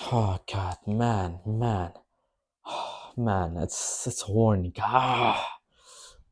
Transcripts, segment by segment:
Oh God, man, man, it's horny.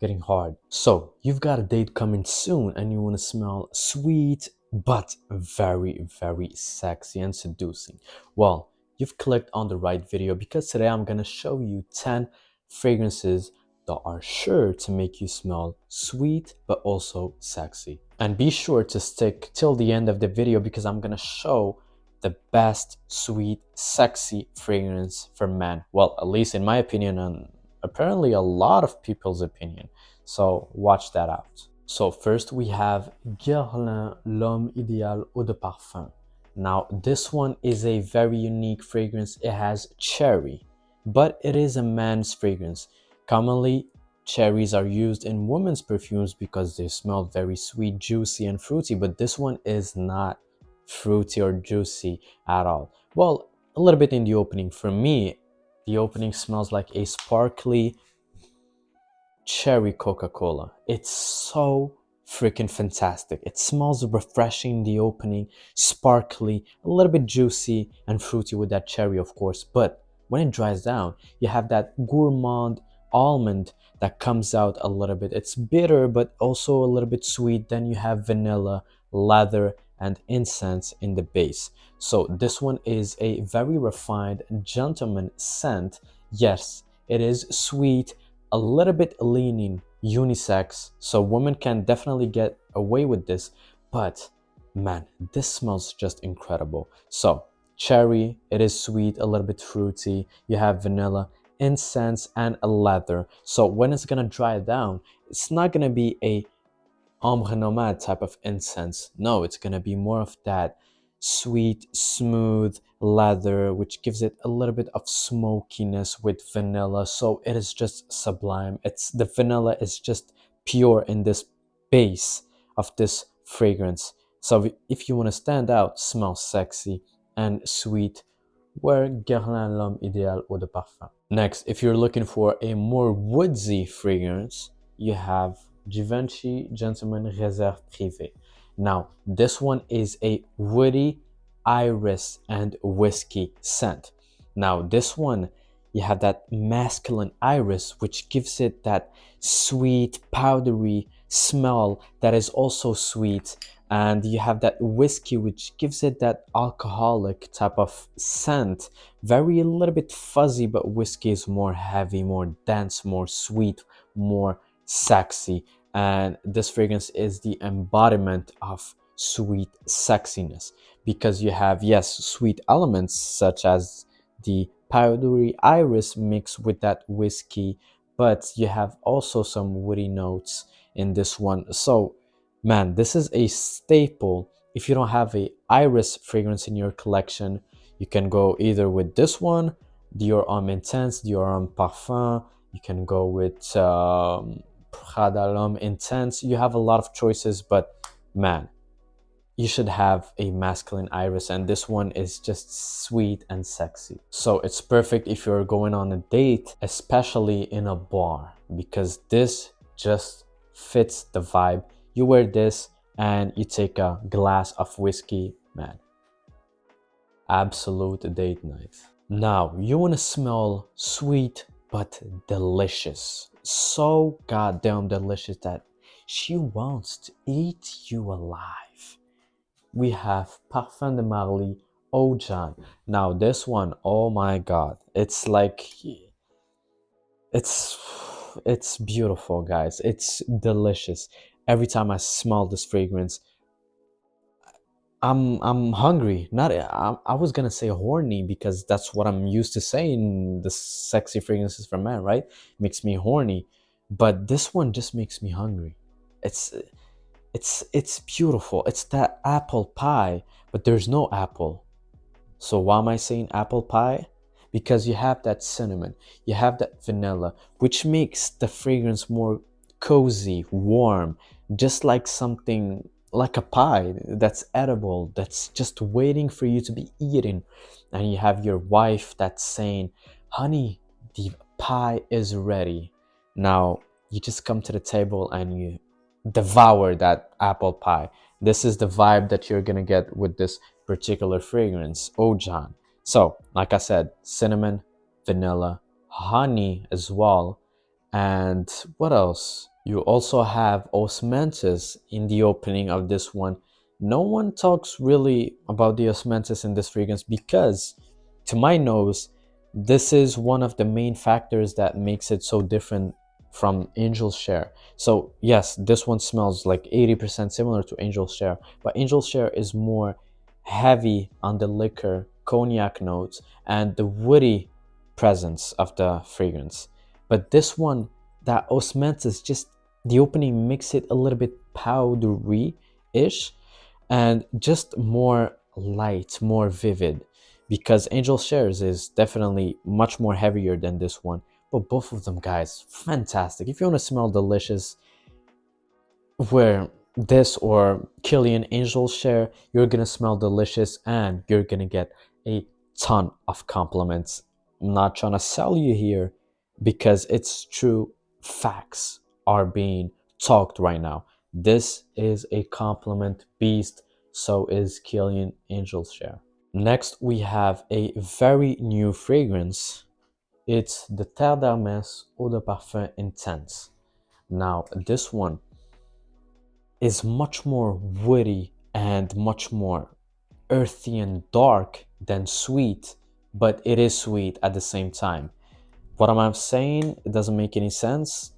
Getting hard. So you've got a date coming soon, and you want to smell sweet but very, very sexy and seducing. Well, you've clicked on the right video because today I'm gonna show you 10 fragrances that are sure to make you smell sweet but also sexy. And be sure to stick till the end of the video because I'm gonna show the best sweet sexy fragrance for men, well, at least in my opinion and apparently a lot of people's opinion. So watch that out. So first we have Guerlain L'Homme Idéal Eau de Parfum. Now this one is a very unique fragrance. It has cherry, but it is a man's fragrance. Commonly cherries are used in women's perfumes because they smell very sweet, juicy and fruity, but this one is not fruity or juicy at all. Well, a little bit in the opening. For me, the opening smells like a sparkly cherry Coca-Cola. It's so freaking fantastic. It smells refreshing in the opening, sparkly, a little bit juicy and fruity with that cherry, of course. But when it dries down, you have that gourmand almond that comes out a little bit. It's bitter, but also a little bit sweet. Then you have vanilla, leather, and incense in the base. So this one is a very refined gentleman scent. Yes, it is sweet, a little bit leaning unisex, so women can definitely get away with this, but man, this smells just incredible. So cherry, it is sweet, a little bit fruity, you have vanilla, incense, and a leather. So when it's gonna dry down, it's not gonna be a ambre nomade type of incense. No, it's gonna be more of that sweet, smooth leather, which gives it a little bit of smokiness with vanilla. So it is just sublime. It's the vanilla is just pure in this base of this fragrance. So if you want to stand out, smell sexy and sweet, wear Guerlain L'Homme Idéal Eau de Parfum. Next, if you're looking for a more woodsy fragrance, you have Givenchy Gentleman Reserve Privee. Now, this one is a woody iris and whiskey scent. Now, this one, you have that masculine iris, which gives it that sweet, powdery smell that is also sweet. And you have that whiskey, which gives it that alcoholic type of scent. Very a little bit fuzzy, but whiskey is more heavy, more dense, more sweet, more sexy, and this fragrance is the embodiment of sweet sexiness because you have, yes, sweet elements such as the powdery iris mixed with that whiskey, but you have also some woody notes in this one. So man, this is a staple. If you don't have a iris fragrance in your collection, you can go either with this one, Dior Homme Intense, Dior Homme Parfum. You can go with Prada L'Homme Intense. You have a lot of choices, but man, you should have a masculine iris, and this one is just sweet and sexy. So it's perfect if you're going on a date, especially in a bar, because this just fits the vibe. You wear this and you take a glass of whiskey, man, absolute date night. Now, you want to smell sweet but delicious. So goddamn delicious that she wants to eat you alive. We have Parfum de Marly Oajan. Now, this one, oh my god, it's like it's it's beautiful, guys. It's delicious. Every time I smell this fragrance, I'm hungry. Not I was gonna say horny because that's what I'm used to saying. The sexy fragrances from men, right? Makes me horny, but this one just makes me hungry. It's it's beautiful. It's that apple pie, but there's no apple. So why am I saying apple pie? Because you have that cinnamon, you have that vanilla, which makes the fragrance more cozy, warm, just like something like a pie that's edible, that's just waiting for you to be eaten. And you have your wife that's saying, honey, the pie is ready. Now you just come to the table and you devour that apple pie. This is the vibe that you're gonna get with this particular fragrance, Ojan. So, like I said, cinnamon, vanilla, honey as well. And what else? You also have osmanthus in the opening of this one. No one talks really about the osmanthus in this fragrance because, to my nose, this is one of the main factors that makes it so different from Angel's Share. So, yes, this one smells like 80% similar to Angel's Share, but Angel's Share is more heavy on the liquor, cognac notes, and the woody presence of the fragrance. But this one, that osmanthus, just the opening makes it a little bit powdery-ish and just more light, more vivid. Because Angel Shares is definitely much more heavier than this one. But both of them, guys, fantastic. If you want to smell delicious, where this or Killian Angel Share, you're gonna smell delicious and you're gonna get a ton of compliments. I'm not trying to sell you here because it's true, facts are being talked right now. This is a compliment beast, so is Killian Angel Share. Next, we have a very new fragrance. It's the Terre d'Hermès Eau de Parfum Intense. Now, this one is much more woody and much more earthy and dark than sweet, but it is sweet at the same time. What am I saying? It doesn't make any sense.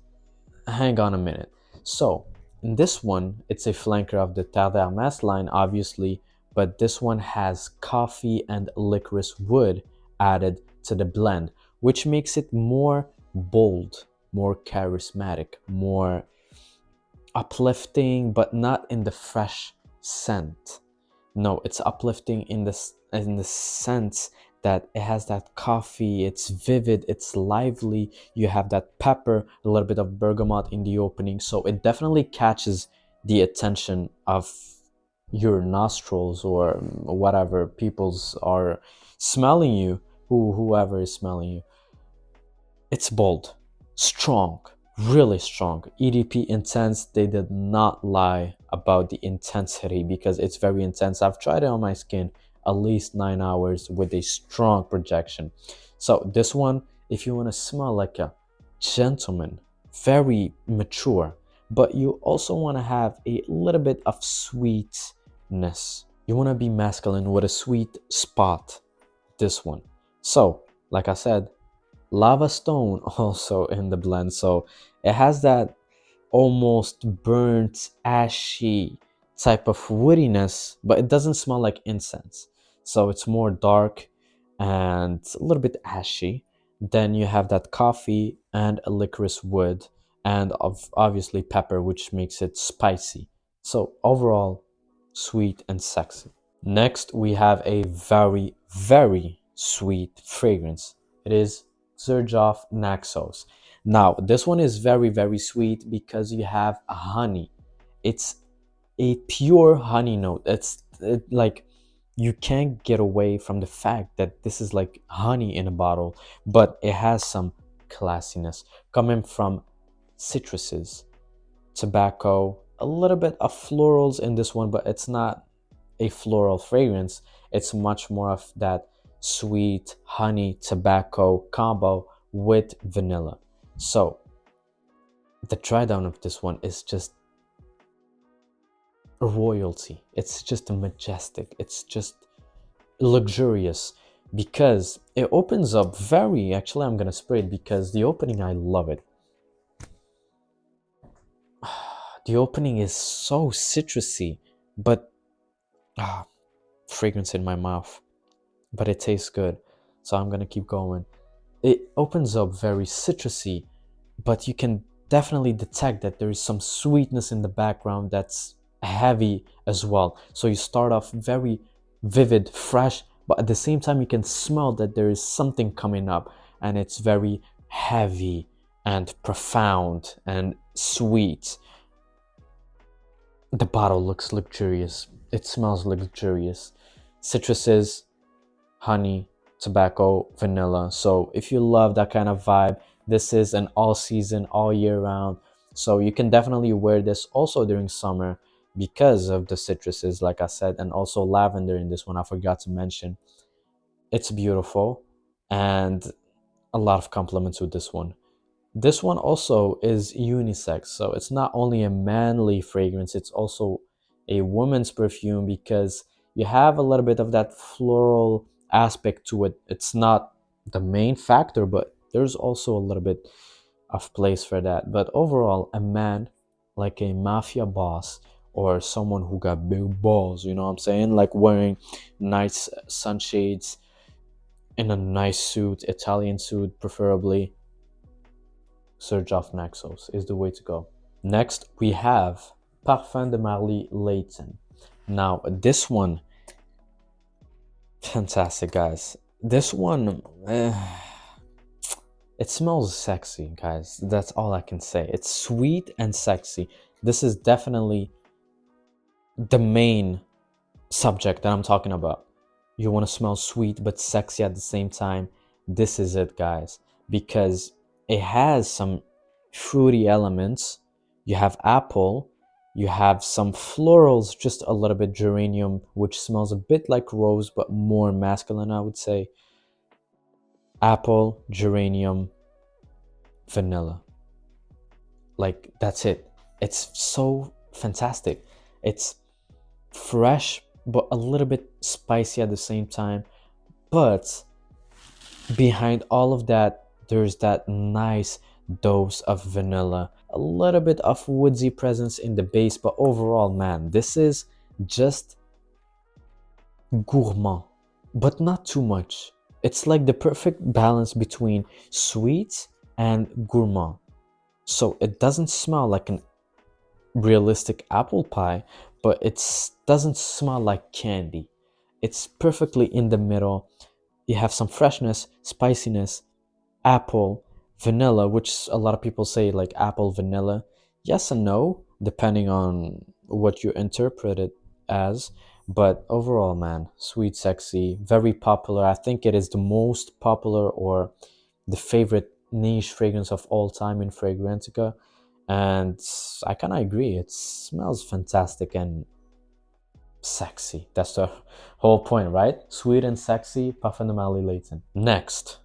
Hang on a minute. So, in this one, it's a flanker of the Terre d'Hermès line, obviously, but this one has coffee and licorice wood added to the blend, which makes it more bold, more charismatic, more uplifting, but not in the fresh scent. No, it's uplifting in the sense that it has that coffee, it's vivid, it's lively. You have that pepper, a little bit of bergamot in the opening, so it definitely catches the attention of your nostrils or whatever people's are smelling you, whoever is smelling you. It's bold, strong, really strong. EDP Intense, they did not lie about the intensity because it's very intense. I've tried it on my skin at least 9 hours with a strong projection. So this one, if you want to smell like a gentleman, very mature, but you also want to have a little bit of sweetness. You want to be masculine with a sweet spot. This one. So, like I said, lava stone also in the blend, so it has that almost burnt ashy type of woodiness, but it doesn't smell like incense, so it's more dark and a little bit ashy. Then you have that coffee and a licorice wood and obviously pepper, which makes it spicy. So overall, sweet and sexy. Next, we have a very, very sweet fragrance. It is Xerjoff Naxos. Now, this one is very, very sweet because you have a honey. It's a pure honey note. Like you can't get away from the fact that this is like honey in a bottle, but it has some classiness coming from citruses, tobacco, a little bit of florals in this one, but it's not a floral fragrance. It's much more of that sweet honey tobacco combo with vanilla. So the dry down of this one is just royalty. It's just majestic. It's just luxurious because it opens up very, actually I'm gonna spray it because the opening, I love it. The opening is so citrusy, but fragrance in my mouth, but it tastes good, so I'm gonna keep going. It opens up very citrusy, but you can definitely detect that there is some sweetness in the background that's heavy as well. So you start off very vivid, fresh, but at the same time you can smell that there is something coming up and it's very heavy and profound and sweet. The bottle looks luxurious. It smells luxurious. Citruses, honey, tobacco, vanilla. So if you love that kind of vibe, this is an all season, all year round. So you can definitely wear this also during summer because of the citruses, like I said, and also lavender in this one, I forgot to mention. It's beautiful, and a lot of compliments with this one. This one also is unisex, so it's not only a manly fragrance, it's also a woman's perfume because you have a little bit of that floral aspect to it. It's not the main factor, but there's also a little bit of place for that. But overall, a man like a mafia boss or someone who got big balls, you know what I'm saying? Like wearing nice sunshades in a nice suit, Italian suit preferably, Xerjoff Naxos is the way to go. Next, we have Parfum de Marly Layton. Now, this one, fantastic, guys. This one, it smells sexy, guys. That's all I can say. It's sweet and sexy. This is definitely the main subject that I'm talking about. You want to smell sweet but sexy at the same time. This is it, guys, because it has some fruity elements. You have apple, you have some florals, just a little bit geranium, which smells a bit like rose but more masculine, I would say. Apple, geranium, vanilla. Like, that's it. It's so fantastic. It's fresh but a little bit spicy at the same time. But behind all of that, there's that nice dose of vanilla, a little bit of woodsy presence in the base. But overall, man, this is just gourmand, but not too much. It's like the perfect balance between sweet and gourmand. So it doesn't smell like an realistic apple pie, but it doesn't smell like candy. It's perfectly in the middle. You have some freshness, spiciness, apple, vanilla, which a lot of people say like apple vanilla. Yes and no, depending on what you interpret it as. But overall, man, sweet, sexy, very popular. I think it is the most popular or the favorite niche fragrance of all time in Fragrantica. And I kind of agree. It smells fantastic and sexy. That's the whole point, right? Sweet and sexy, Parfum de Marly Layton. Next,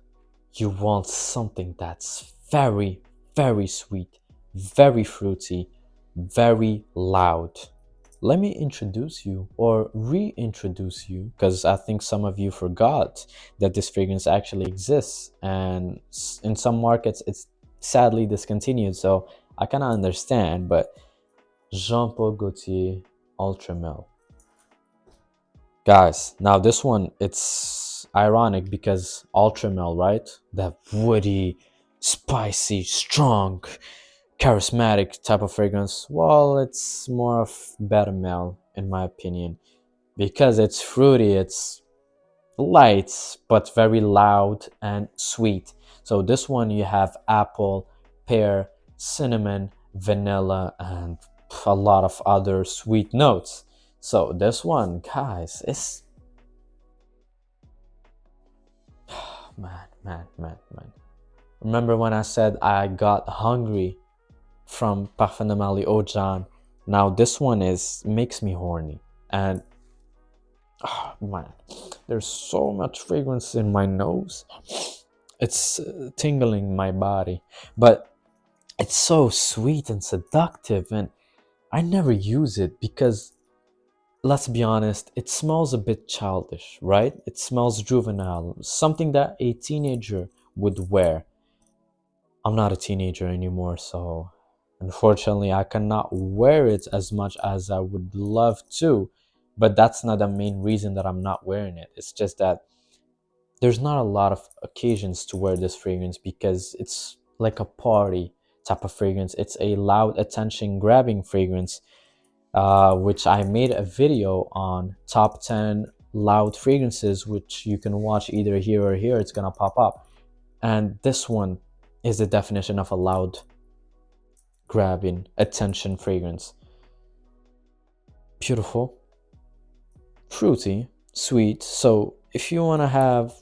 you want something that's very, very sweet, very fruity, very loud. Let me introduce you or reintroduce you because I think some of you forgot that this fragrance actually exists, and in some markets it's sadly discontinued, so I kind of understand. But Jean Paul Gaultier Ultra Mel. Guys, now this one, it's ironic because Ultramel, right? That woody, spicy, strong, charismatic type of fragrance. Well, it's more of better mel in my opinion because it's fruity, it's light, but very loud and sweet. So this one you have apple, pear, cinnamon, vanilla, and a lot of other sweet notes. So this one, guys, is man. Remember when I said I got hungry from Parfum de Marly Oajan? Now this one is makes me horny, and oh, man, there's so much fragrance in my nose. It's tingling my body, but it's so sweet and seductive, and I never use it because let's be honest, it smells a bit childish, right? It smells juvenile, something that a teenager would wear. I'm not a teenager anymore, so unfortunately, I cannot wear it as much as I would love to. But that's not the main reason that I'm not wearing it. It's just that there's not a lot of occasions to wear this fragrance because it's like a party type of fragrance. It's a loud, attention grabbing fragrance, which I made a video on top 10 loud fragrances, which you can watch either here or here. It's gonna pop up. And this one is the definition of a loud, grabbing, attention fragrance. Beautiful, fruity, sweet. So if you want to have,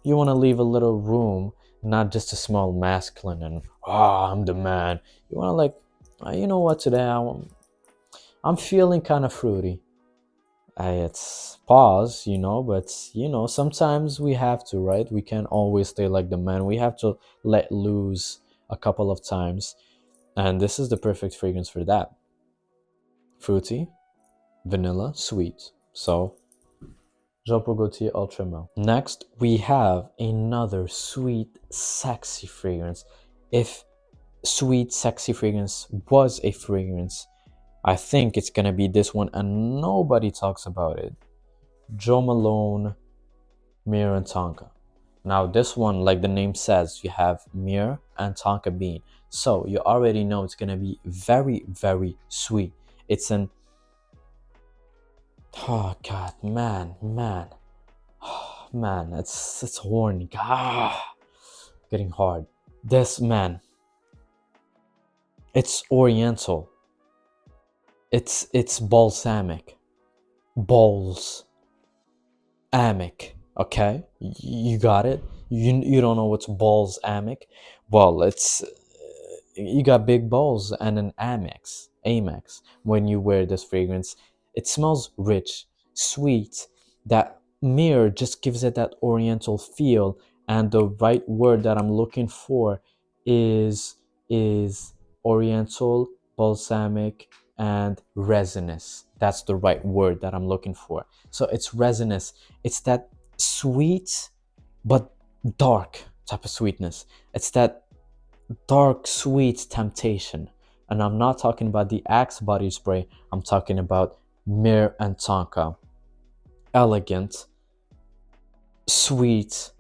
you want to leave a little room, not just to smell masculine and, I'm the man. You want to like, you know what, today I'm feeling kind of fruity. It's pause, you know, but you know, sometimes we have to, right? We can't always stay like the man. We have to let loose a couple of times. And this is the perfect fragrance for that. Fruity, vanilla, sweet. So, Jean-Paul Gaultier Ultra Male. Next, we have another sweet, sexy fragrance. If sweet, sexy fragrance was a fragrance, I think it's gonna be this one, and nobody talks about it. Jo Malone, Myrrh and Tonka. Now this one, like the name says, you have Myrrh and Tonka bean. So you already know it's gonna be very, very sweet. It's an, oh god, man, oh, man, it's horny. Getting hard. This man, it's oriental. It's balsamic. Balls. Amic, okay, you got it. You don't know what's balls amic. Well, it's you got big balls and an amex when you wear this fragrance. It smells rich, sweet. That mirror just gives it that oriental feel, and the right word that I'm looking for is oriental, balsamic, and resinous. That's the right word that I'm looking for. So it's resinous. It's that sweet but dark type of sweetness. It's that dark sweet temptation. And I'm not talking about the Axe body spray. I'm talking about Myrrh and Tonka. Elegant, sweet,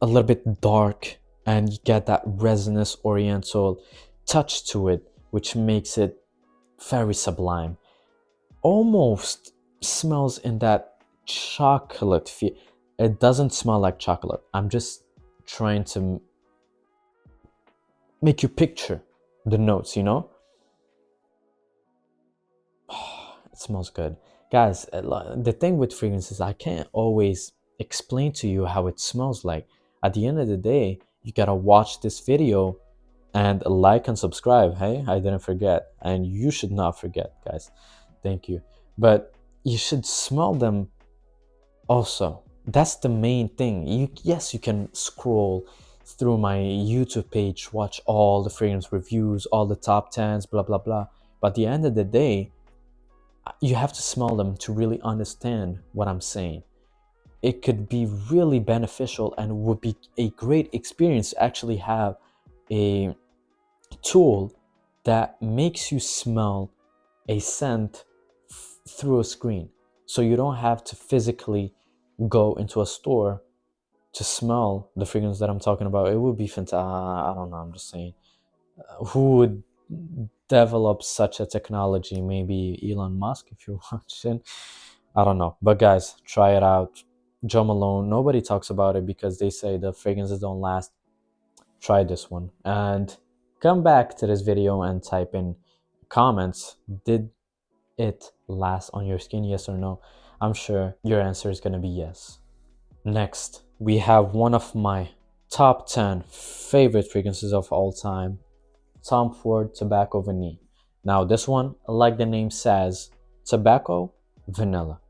a little bit dark, and you get that resinous oriental touch to it, which makes it very sublime. Almost smells in that chocolate feel. It doesn't smell like chocolate. I'm just trying to make you picture the notes, you know? It smells good. Guys, the thing with fragrances, I can't always explain to you how it smells like. At the end of the day, you gotta watch this video and like and subscribe. Hey, I didn't forget. And you should not forget, guys. Thank you. But you should smell them also. That's the main thing. Yes, you can scroll through my YouTube page, watch all the fragrance reviews, all the top 10s, blah blah blah. But at the end of the day, you have to smell them to really understand what I'm saying. It could be really beneficial and would be a great experience to actually have a tool that makes you smell a scent through a screen. So you don't have to physically go into a store to smell the fragrance that I'm talking about. It would be fantastic. I don't know, I'm just saying. Who would develop such a technology? Maybe Elon Musk, if you're watching. I don't know. But guys, try it out. Jo Malone, nobody talks about it because they say the fragrances don't last. Try this one. And come back to this video and type in comments. Did it last on your skin, yes or no? I'm sure your answer is going to be yes. Next, we have one of my top 10 favorite fragrances of all time, Tom Ford Tobacco Vanille. Now this one, like the name says, tobacco, vanilla.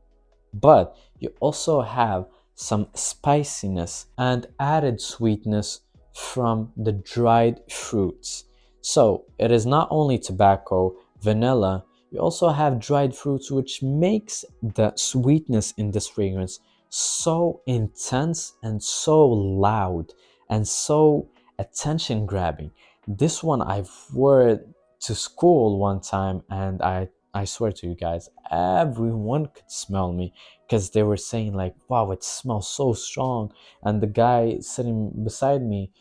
But you also have some spiciness and added sweetness from the dried fruits. So it is not only tobacco, vanilla, you also have dried fruits, which makes the sweetness in this fragrance so intense and so loud and so attention grabbing. This one I've wore to school one time, and I swear to you guys, everyone could smell me because they were saying like, wow, it smells so strong. And the guy sitting besides me,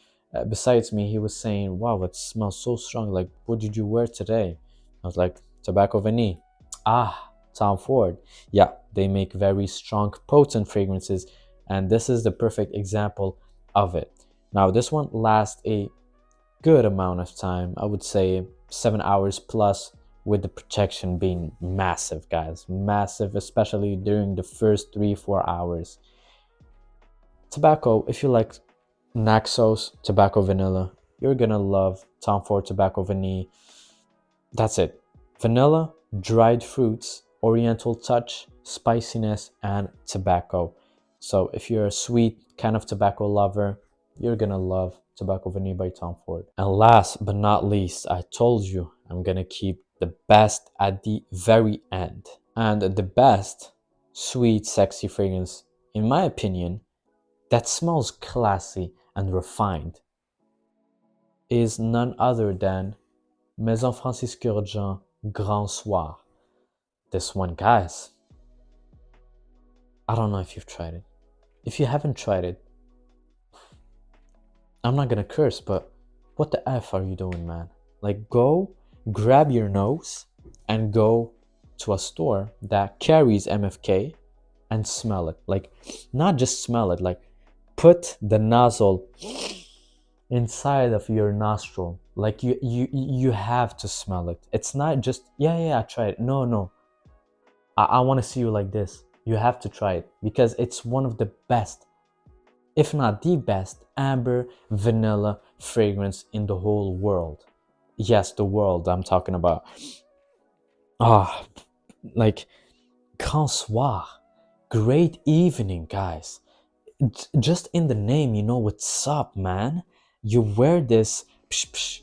he was saying, wow, it smells so strong. Like, what did you wear today? I was like, tobacco vanille. Ah, Tom Ford. Yeah, they make very strong, potent fragrances, and this is the perfect example of it. Now, this one lasts a good amount of time. I would say 7 hours plus, with the protection being massive, guys. Massive, especially during the first 3-4 hours. Tobacco, if you like Naxos tobacco vanilla, you're gonna love Tom Ford tobacco vanille. That's it. Vanilla, dried fruits, oriental touch, spiciness, and tobacco. So if you're a sweet kind of tobacco lover, you're gonna love Tobacco Vanille by Tom Ford. And last but not least, I told you I'm gonna keep the best at the very end. And the best sweet, sexy fragrance, in my opinion, that smells classy and refined is none other than Maison Kurkdjian Grand Soir. This one, guys, I don't know if you've tried it. If you haven't tried it, I'm not gonna curse, but what the F are you doing, man? Like, go grab your nose and go to a store that carries MFK and smell it. Like, not just smell it, like, put the nozzle inside of your nostril. Like, you have to smell it. It's not just, yeah, I tried it. No. I want to see you like this. You have to try it because it's one of the best, if not the best, amber vanilla fragrance in the whole world. Yes, the world I'm talking about. Ah, like Grand Soir. Great evening, guys. Just in the name, you know what's up, man. You wear this,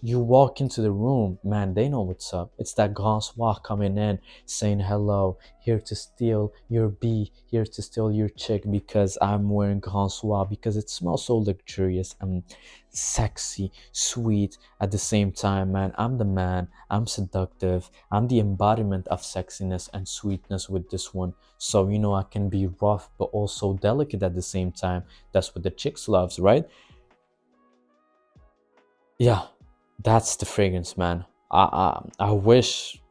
you walk into the room, man, they know what's up. It's that Grand Soir coming in, saying hello, here to steal your bee, here to steal your chick because I'm wearing Grand Soir, because it smells so luxurious and sexy, sweet at the same time, man. I'm the man, I'm seductive, I'm the embodiment of sexiness and sweetness with this one. So, you know, I can be rough but also delicate at the same time. That's what the chicks loves, right? Yeah, that's the fragrance, man. I wish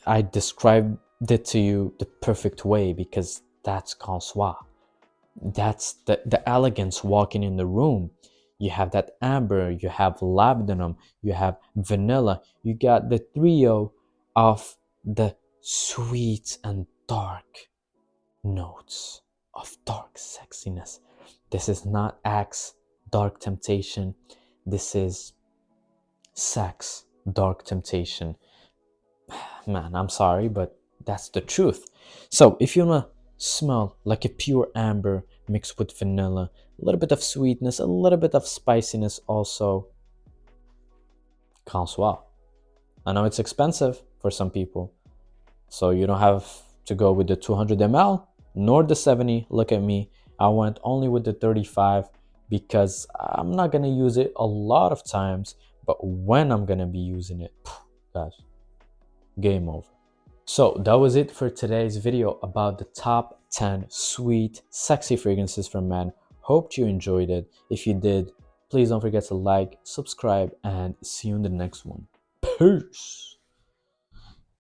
I described it to you the perfect way, because that's Grand Soir. That's the elegance walking in the room. You have that amber, you have labdanum, you have vanilla, you got the trio of the sweet and dark notes of dark sexiness. This is not Axe dark temptation. This is sex dark temptation. Man, I'm sorry, but that's the truth. So if you wanna smell like a pure amber mixed with vanilla, a little bit of sweetness, a little bit of spiciness also, Grand Soir. I know it's expensive for some people, so you don't have to go with the 200 ml nor the 70. Look at me, I went only with the 35 because I'm not gonna use it a lot of times, but when I'm gonna be using it, guys, game over. So that was it for today's video about the top 10 sweet, sexy fragrances for men. Hoped you enjoyed it. If you did, please don't forget to like, subscribe, and see you in the next one. Peace.